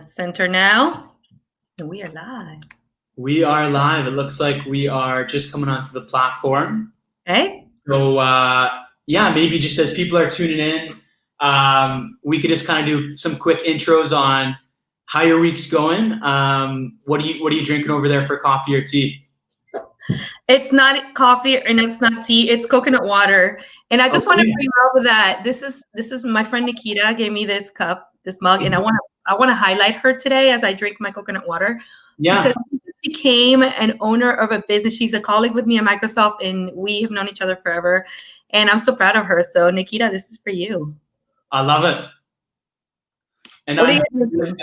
Center now. And we are live. We are live. It looks like we are just coming onto the platform. Okay. So yeah, maybe just as people are tuning in, we could just kind of do some quick intros on how your week's going. What are you drinking over there for coffee or tea? It's not coffee and it's not tea. It's coconut water. And I just want to bring over that this is my friend Nikita gave me this cup, this mug, and I want to highlight her today as I drink my coconut water. Yeah. Because she became an owner of a business. She's a colleague with me at Microsoft, and we have known each other forever. And I'm so proud of her. So Nikita, this is for you. I love it. And I'm doing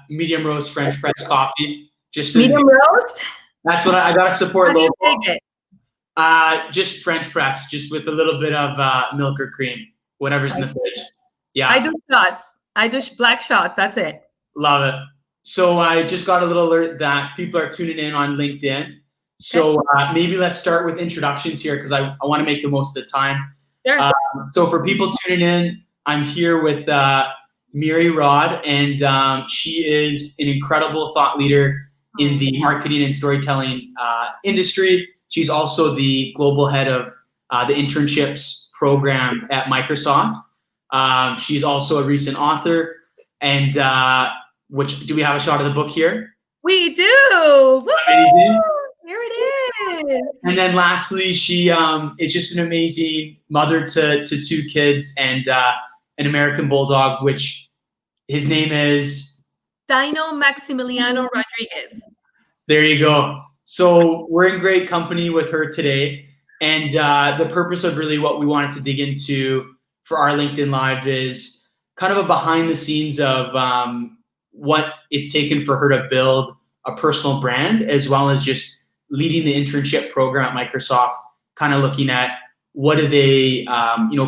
medium roast French press coffee. Just medium roast. That's what I got to support. How do you take it? Just French press, just with a little bit of milk or cream, whatever's in the fridge. Yeah. I do shots. I do black shots. That's it. Love it. So I just got a little alert that people are tuning in on LinkedIn. So maybe let's start with introductions here because I want to make the most of the time. Sure. So for people tuning in, I'm here with Miri Rod, and she is an incredible thought leader in the marketing and storytelling industry. She's also the global head of the internships program at Microsoft. She's also a recent author, and do we have a shot of the book here? We do. Amazing. Here it is. And then lastly, she is just an amazing mother to two kids and an American bulldog, which his name is Dino Maximiliano Rodriguez. There you go. So we're in great company with her today. And the purpose of really what we wanted to dig into for our LinkedIn Live is kind of a behind the scenes of what it's taken for her to build a personal brand, as well as just leading the internship program at Microsoft, kind of looking at what do they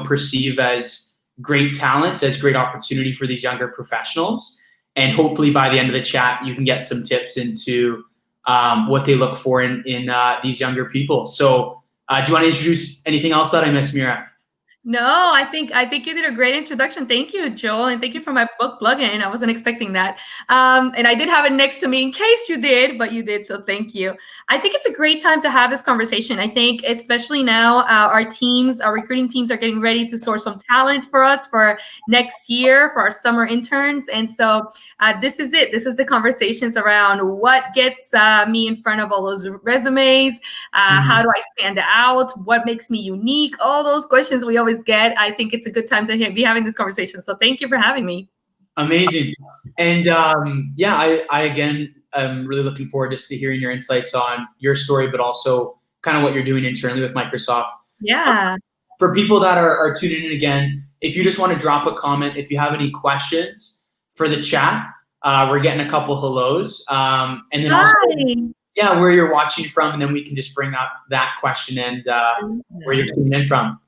perceive as great talent, as great opportunity for these younger professionals. And hopefully by the end of the chat, you can get some tips into what they look for in these younger people. So do you want to introduce anything else that I missed, Mira? No, I think you did a great introduction. Thank you, Joel, and thank you for my book plugin. I wasn't expecting that. And I did have it next to me in case you did, but you did, so thank you. I think it's a great time to have this conversation. I think especially now our recruiting teams are getting ready to source some talent for us for next year for our summer interns. And so this is it. This is the conversations around what gets me in front of all those resumes. How do I stand out? What makes me unique? All those questions we always get. I think it's a good time to be having this conversation. So thank you for having me. Amazing. And yeah, I again, am really looking forward just to hearing your insights on your story, but also kind of what you're doing internally with Microsoft. Yeah. For people that are tuning in again, if you just want to drop a comment, if you have any questions for the chat, we're getting a couple hellos. And then also, yeah, where you're watching from, and then we can just bring up that question and where you're tuning in from.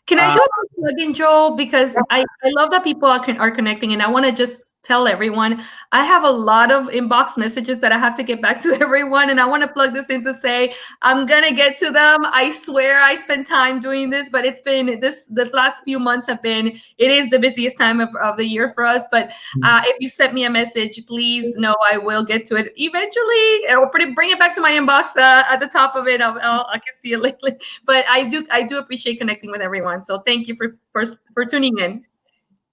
Can I do a plug-in, Joel? Because I love that people are connecting, and I want to just tell everyone, I have a lot of inbox messages that I have to get back to everyone, and I want to plug this in to say, I'm going to get to them. I swear I spent time doing this, but it's been, this last few months it is the busiest time of the year for us, but if you sent me a message, please know I will get to it eventually. I'll bring it back to my inbox at the top of it. I can see it lately, but I do appreciate connecting with everyone. So thank you for tuning in.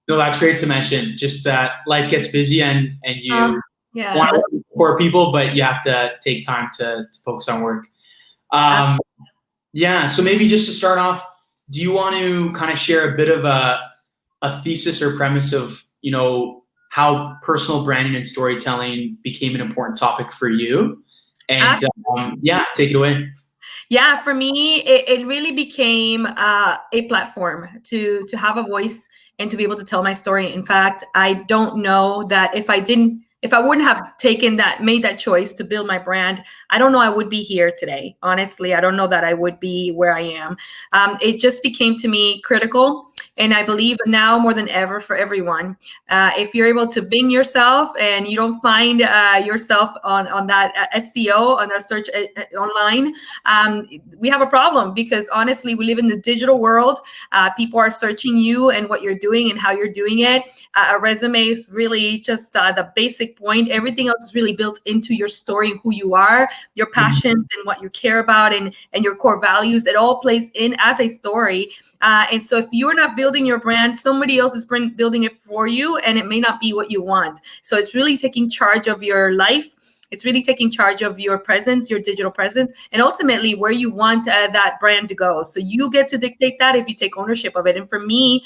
No, that's great to mention. Just that life gets busy and you want to support people, but you have to take time to focus on work. Yeah, so maybe just to start off, do you want to kind of share a bit of a thesis or premise of, how personal branding and storytelling became an important topic for you? And yeah, take it away. Yeah, for me, it really became a platform to have a voice and to be able to tell my story. In fact, I don't know that if I wouldn't have made that choice to build my brand, I don't know I would be here today. Honestly, I don't know that I would be where I am. It just became to me critical. And I believe now more than ever for everyone, if you're able to bing yourself and you don't find yourself on that SEO, on a search online, we have a problem, because honestly, we live in the digital world. People are searching you and what you're doing and how you're doing it. A resume is really just the basic point. Everything else is really built into your story, who you are, your passions, and what you care about, and your core values. It all plays in as a story. And so if you're not building your brand, somebody else is building it for you, and it may not be what you want. So it's really taking charge of your life. It's really taking charge of your presence, your digital presence, and ultimately where you want that brand to go. So you get to dictate that if you take ownership of it. And for me,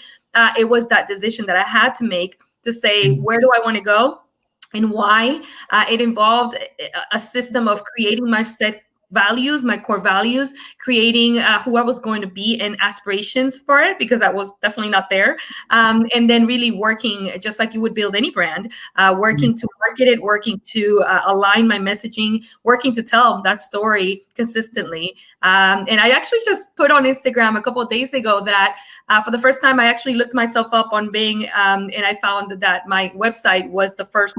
it was that decision that I had to make to say, where do I want to go and why? It involved a system of creating my set values, my core values, creating who I was going to be and aspirations for it, because that was definitely not there. And then really working just like you would build any brand, working to market it, working to align my messaging, working to tell that story consistently. And I actually just put on Instagram a couple of days ago that for the first time, I actually looked myself up on Bing, and I found that my website was the first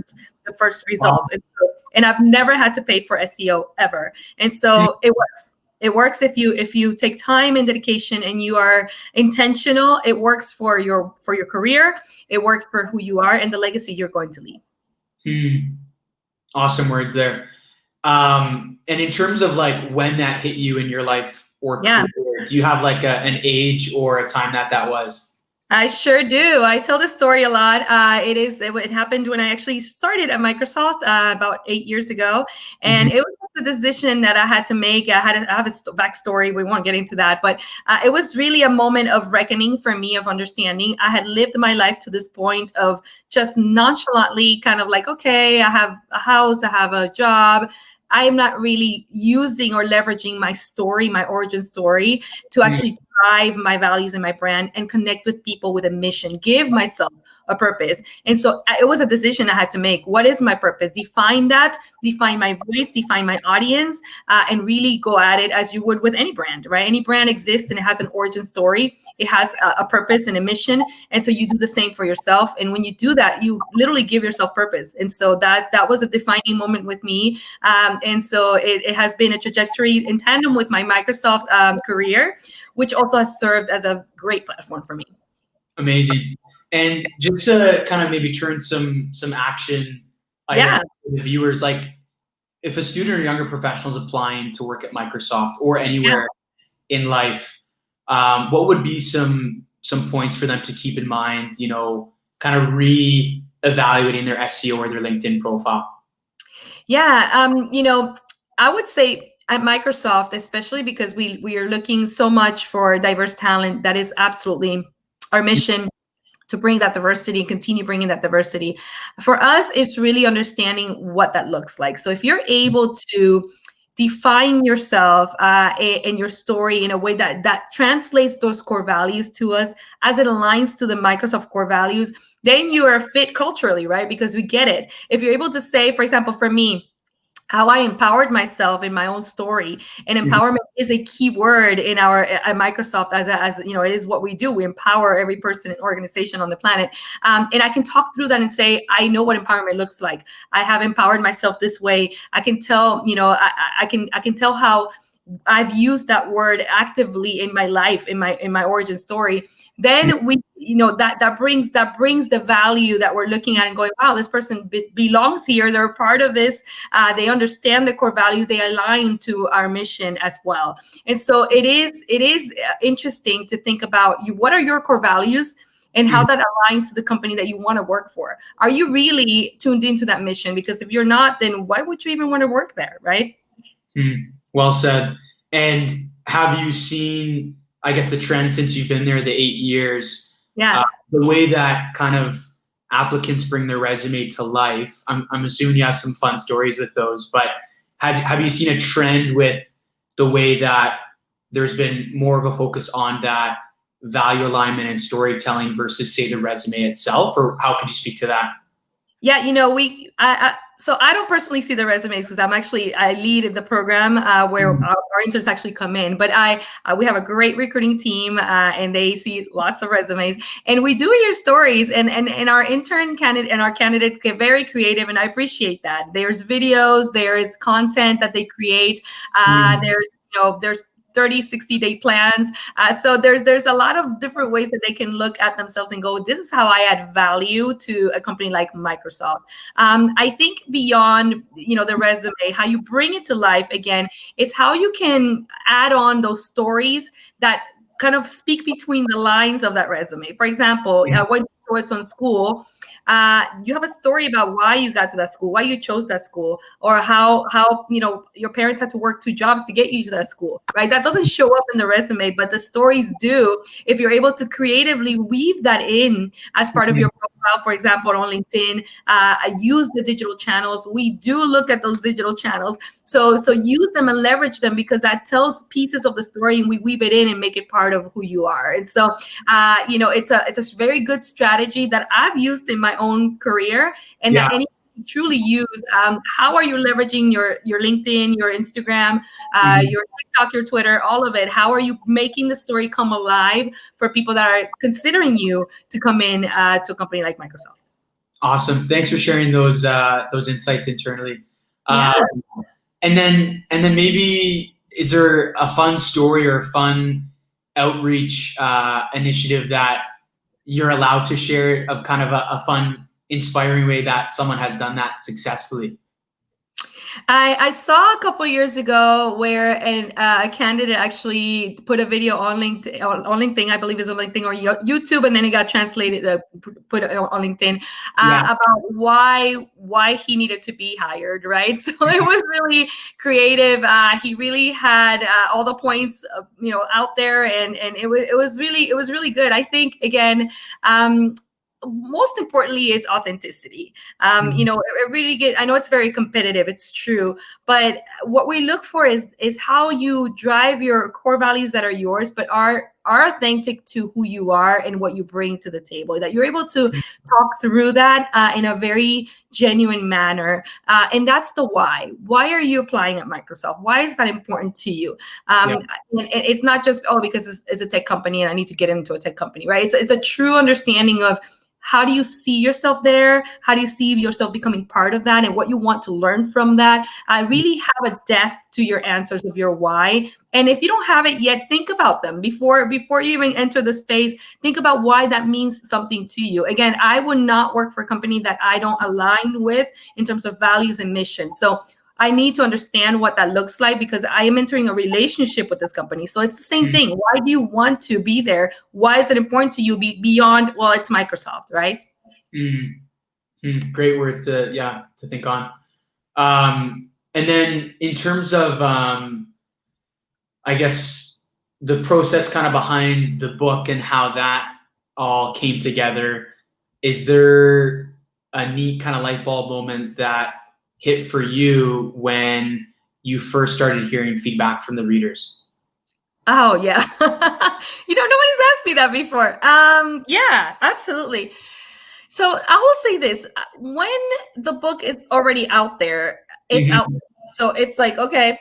results. Wow. And I've never had to pay for SEO ever. And so it works. It works if you take time and dedication and you are intentional. It works for your career. It works for who you are and the legacy you're going to leave. Awesome words there. And in terms of like when that hit you in your life or career, do you have like an age or a time that was? I sure do. I tell this story a lot. It happened when I actually started at Microsoft about 8 years ago, and it was the decision that I had to make. I have a backstory. We won't get into that, but it was really a moment of reckoning for me, of understanding. I had lived my life to this point of just nonchalantly kind of like, okay, I have a house, I have a job. I am not really using or leveraging my story, my origin story, to actually drive my values and my brand and connect with people with a mission, give myself a purpose. And so it was a decision I had to make. What is my purpose? Define that, define my voice, define my audience, and really go at it as you would with any brand, right? Any brand exists and it has an origin story. It has a purpose and a mission. And so you do the same for yourself. And when you do that, you literally give yourself purpose. And so that was a defining moment with me. And so it has been a trajectory in tandem with my Microsoft career, which also has served as a great platform for me. Amazing. And just to kind of maybe turn some action items for the viewers, like if a student or younger professional is applying to work at Microsoft or anywhere in life, what would be some points for them to keep in mind, you know, kind of re-evaluating their SEO or their LinkedIn profile? Yeah, you know, I would say at Microsoft, especially because we are looking so much for diverse talent, that is absolutely our mission, to bring that diversity and continue bringing that diversity. For us, it's really understanding what that looks like. So if you're able to define yourself and your story in a way that translates those core values to us as it aligns to the Microsoft core values, then you are fit culturally, right? Because we get it. If you're able to say, for example, for me, how I empowered myself in my own story, and empowerment is a key word in our at Microsoft, as you know, it is what we do. We empower every person and organization on the planet, and I can talk through that and say, I know what empowerment looks like. I have empowered myself this way. I can tell, you know, I can tell how I've used that word actively in my life, in my origin story. Then we, you know, that brings the value that we're looking at and going, wow, this person belongs here. They're a part of this. They understand the core values. They align to our mission as well. And so it is interesting to think about what are your core values and how that aligns to the company that you want to work for. Are you really tuned into that mission? Because if you're not, then why would you even want to work there, right? Well said. And have you seen, I guess, the trend since you've been there, the 8 years, the way that kind of applicants bring their resume to life? I'm assuming you have some fun stories with those, but have you seen a trend with the way that there's been more of a focus on that value alignment and storytelling versus, say, the resume itself? Or how could you speak to that? Yeah, so I don't personally see the resumes because I lead the program where our interns actually come in. But we have a great recruiting team and they see lots of resumes, and we do hear stories. And our intern candidate and our candidates get very creative, and I appreciate that. There's videos, there's content that they create. There's 30, 60-day plans. So there's a lot of different ways that they can look at themselves and go, this is how I add value to a company like Microsoft. I think beyond, the resume, how you bring it to life again is how you can add on those stories that kind of speak between the lines of that resume. For example, when you was on school, you have a story about why you got to that school, why you chose that school, or how your parents had to work 2 jobs to get you to that school, right? That doesn't show up in the resume, but the stories do. If you're able to creatively weave that in as part of your profile, for example, on LinkedIn, use the digital channels. We do look at those digital channels, so use them and leverage them, because that tells pieces of the story, and we weave it in and make it part of who you are. And so, it's a very good strategy that I've used in my own career, and that anyone can truly use. How are you leveraging your LinkedIn, your Instagram, your TikTok, your Twitter, all of it? How are you making the story come alive for people that are considering you to come in to a company like Microsoft? Awesome. Thanks for sharing those insights internally. And then maybe, is there a fun story or a fun outreach initiative that you're allowed to share, of kind of a fun, inspiring way that someone has done that successfully? I saw a couple of years ago where a candidate actually put a video on LinkedIn, I believe it's on LinkedIn or YouTube, and then it got translated, put it on LinkedIn, about why he needed to be hired, right? So it was really creative. He really had all the points, out there, and it was really good. I think, again, most importantly is authenticity. It really I know it's very competitive, it's true, but what we look for is how you drive your core values that are yours, but are authentic to who you are and what you bring to the table, that you're able to talk through that in a very genuine manner. And that's the why. Why are you applying at Microsoft? Why is that important to you? And it's not just, because it's a tech company and I need to get into a tech company, right? It's a true understanding of, how do you see yourself there? How do you see yourself becoming part of that, and what you want to learn from that? Really have a depth to your answers of your why. And if you don't have it yet, think about them before you even enter the space. Think about why that means something to you. Again, I would not work for a company that I don't align with in terms of values and mission. So I need to understand what that looks like, because I am entering a relationship with this company. So it's the same thing. Why do you want to be there? Why is it important to you beyond, well, it's Microsoft, right? Great words to think on. And then in terms of, I guess, the process kind of behind the book and how that all came together, is there a neat kind of light bulb moment that hit for you when you first started hearing feedback from the readers? Oh, yeah. Nobody's asked me that before. Yeah, absolutely. So I will say this: when the book is already out there, it's out there. So it's like, okay,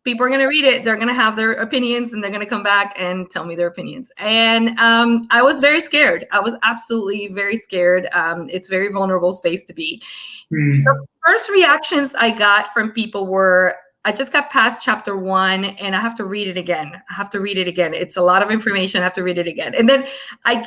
people are going to read it. They're going to have their opinions, and they're going to come back and tell me their opinions. And I was very scared. I was absolutely very scared. It's a very vulnerable space to be. The first reactions I got from people were, I just got past chapter 1 and I have to read it again. It's a lot of information. I have to read it again. And then I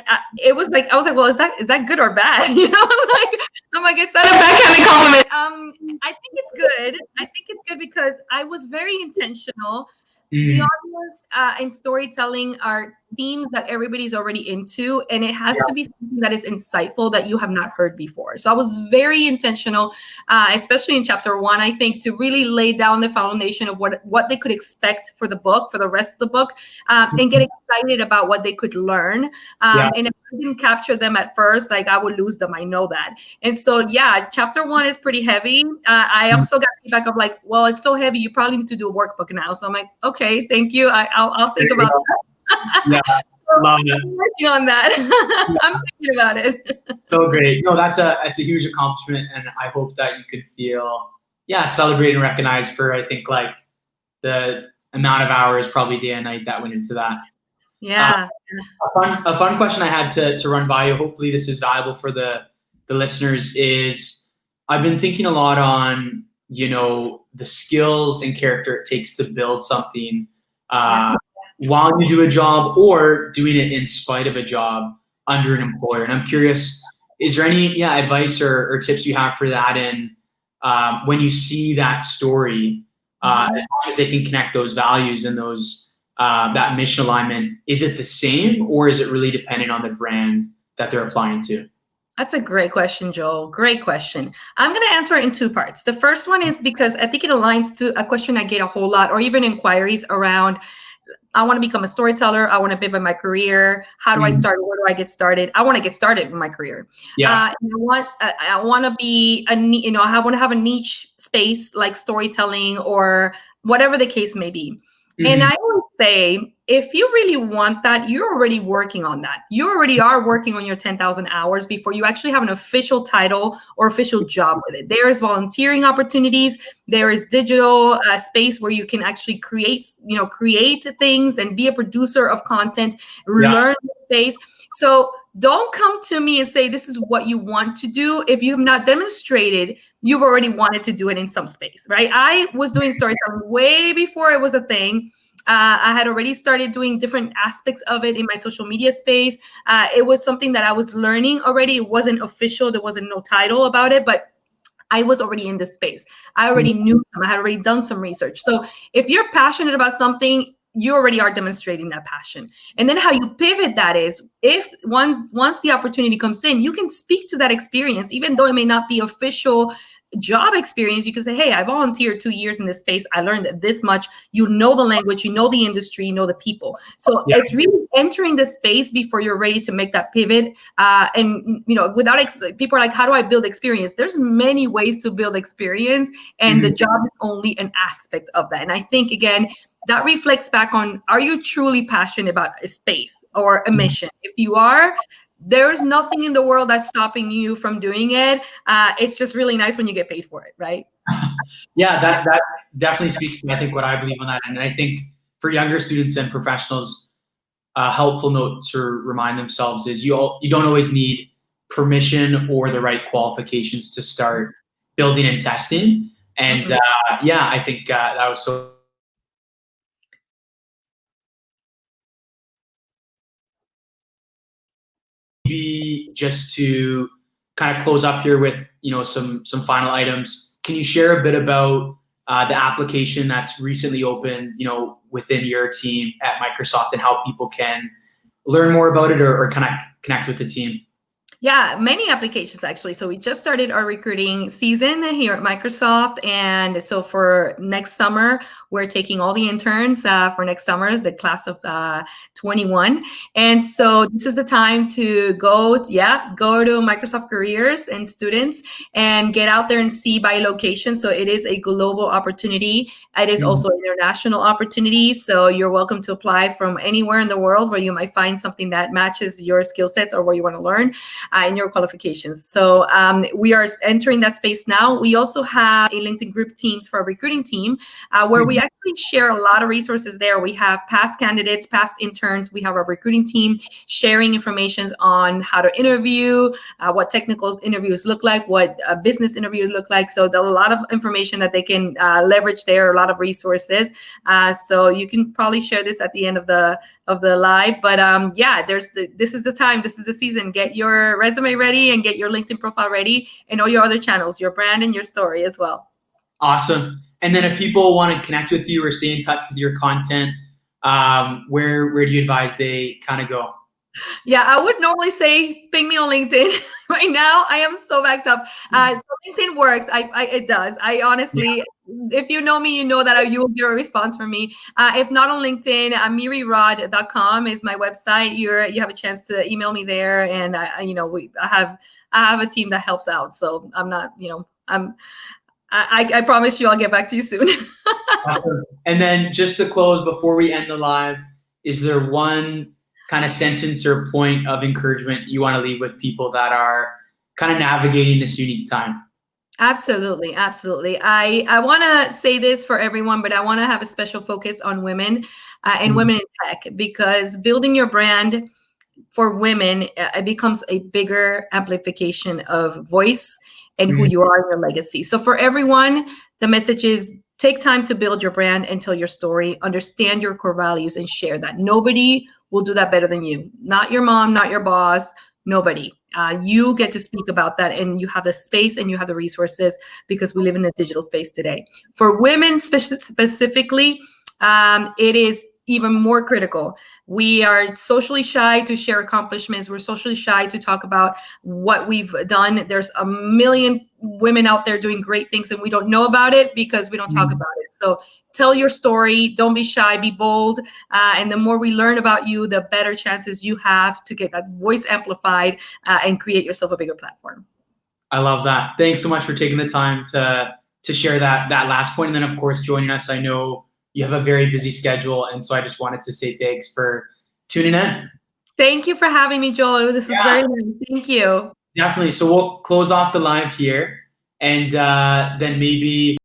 was like, well, is that good or bad? I'm like, it's not a backhanded compliment. I think it's good. I think it's good because I was very intentional. The audience and storytelling are themes that everybody's already into, and it has to be something that is insightful that you have not heard before. So I was very intentional, especially in chapter 1, I think, to really lay down the foundation of what they could expect for the book, for the rest of the book, and get excited about what they could learn. And if I didn't capture them at first, like, I would lose them. I know that. And so, chapter 1 is pretty heavy. I also got feedback of like, well, it's so heavy, you probably need to do a workbook now. So I'm like, okay, thank you. I'll think about that. Love it. I'm working on that. I'm thinking about it. So great. No, that's a huge accomplishment, and I hope that you could feel celebrated and recognized for, I think, like the amount of hours, probably day and night, that went into that. Yeah. A fun question I had to run by you. Hopefully, this is valuable for the listeners. Is I've been thinking a lot on the skills and character it takes to build something while you do a job, or doing it in spite of a job under an employer. And I'm curious, is there any advice or tips you have for that? And when you see that story, as long as they can connect those values and those that mission alignment, is it the same, or is it really dependent on the brand that they're applying to? That's a great question, Joel. Great question. I'm going to answer it in two parts. The first one is because I think it aligns to a question I get a whole lot, or even inquiries around, I want to become a storyteller. I want to pivot my career. How do I start? Where do I get started? I want to get started in my career. I want to be I want to have a niche space like storytelling or whatever the case may be. And I would say, if you really want that, you're already working on that. You already are working on your 10,000 hours before you actually have an official title or official job with it. There's volunteering opportunities. There is digital space where you can actually create things and be a producer of content, learn the space. So don't come to me and say, this is what you want to do if you have not demonstrated you've already wanted to do it in some space, right? I was doing storytelling way before it was a thing. I had already started doing different aspects of it in my social media space. It was something that I was learning already. It wasn't official. There wasn't no title about it, but I was already in this space. I already knew some. I had already done some research. So if you're passionate about something, you already are demonstrating that passion. And then how you pivot that is, if once the opportunity comes in, you can speak to that experience, even though it may not be official job experience. You can say, hey, I volunteered 2 years in this space. I learned this much. You know the language, you know the industry, you know the people. So it's really entering the space before you're ready to make that pivot. And without people are like, how do I build experience? There's many ways to build experience, and the job is only an aspect of that. And I think, again, that reflects back on, are you truly passionate about a space or a mission? If you are, there's nothing in the world that's stopping you from doing it. It's just really nice when you get paid for it, right? That definitely speaks to, I think, what I believe on that. And I think for younger students and professionals, a helpful note to remind themselves is you don't always need permission or the right qualifications to start building and testing. And I think that was so. Maybe just to kind of close up here with some final items, can you share a bit about the application that's recently opened within your team at Microsoft, and how people can learn more about it or connect with the team? Yeah, many applications actually. So we just started our recruiting season here at Microsoft. And so for next summer, we're taking all the interns for next summer, the class of 21. And so this is the time to go to Microsoft Careers and students and get out there and see by location. So it is a global opportunity. It is also an international opportunity. So you're welcome to apply from anywhere in the world where you might find something that matches your skill sets or where you want to learn. In your qualifications. So we are entering that space now. We also have a LinkedIn group teams for our recruiting team where we actually share a lot of resources there. We have past candidates, past interns. We have our recruiting team sharing information on how to interview, what technical interviews look like, what a business interview look like. So there's a lot of information that they can leverage there, a lot of resources. So you can probably share this at the end of the live, but this is the time, this is the season. Get your resume ready and get your LinkedIn profile ready, and all your other channels, your brand and your story as well. Awesome. And then if people want to connect with you or stay in touch with your content, where do you advise they kind of go? Yeah, I would normally say ping me on LinkedIn. Right now, I am so backed up. So LinkedIn works. It does. I honestly, if you know me, you know that you will get a response from me. If not on LinkedIn, MiriRod.com is my website. You have a chance to email me there, and I have a team that helps out. So I'm not, I promise you, I'll get back to you soon. Awesome. And then just to close before we end the live, is there one kind of sentence or point of encouragement you want to leave with people that are kind of navigating this unique time? Absolutely, absolutely. I want to say this for everyone, but I want to have a special focus on women and women in tech, because building your brand for women, it becomes a bigger amplification of voice and who you are and your legacy. So for everyone, the message is take time to build your brand and tell your story, understand your core values and share that. Nobody will do that better than you. Not your mom, not your boss, nobody. You get to speak about that, and you have the space and you have the resources, because we live in a digital space today. For women specifically, it is even more critical. We are socially shy to share accomplishments. We're socially shy to talk about what we've done. There's a million women out there doing great things, and we don't know about it because we don't talk about it. So tell your story. Don't be shy. Be bold. And the more we learn about you, the better chances you have to get that voice amplified and create yourself a bigger platform. I love that. Thanks so much for taking the time to share that last point, and then of course joining us. I know you have a very busy schedule, and so I just wanted to say thanks for tuning in. Thank you for having me, Joel. This is very nice. Thank you. Definitely. So we'll close off the live here, and then maybe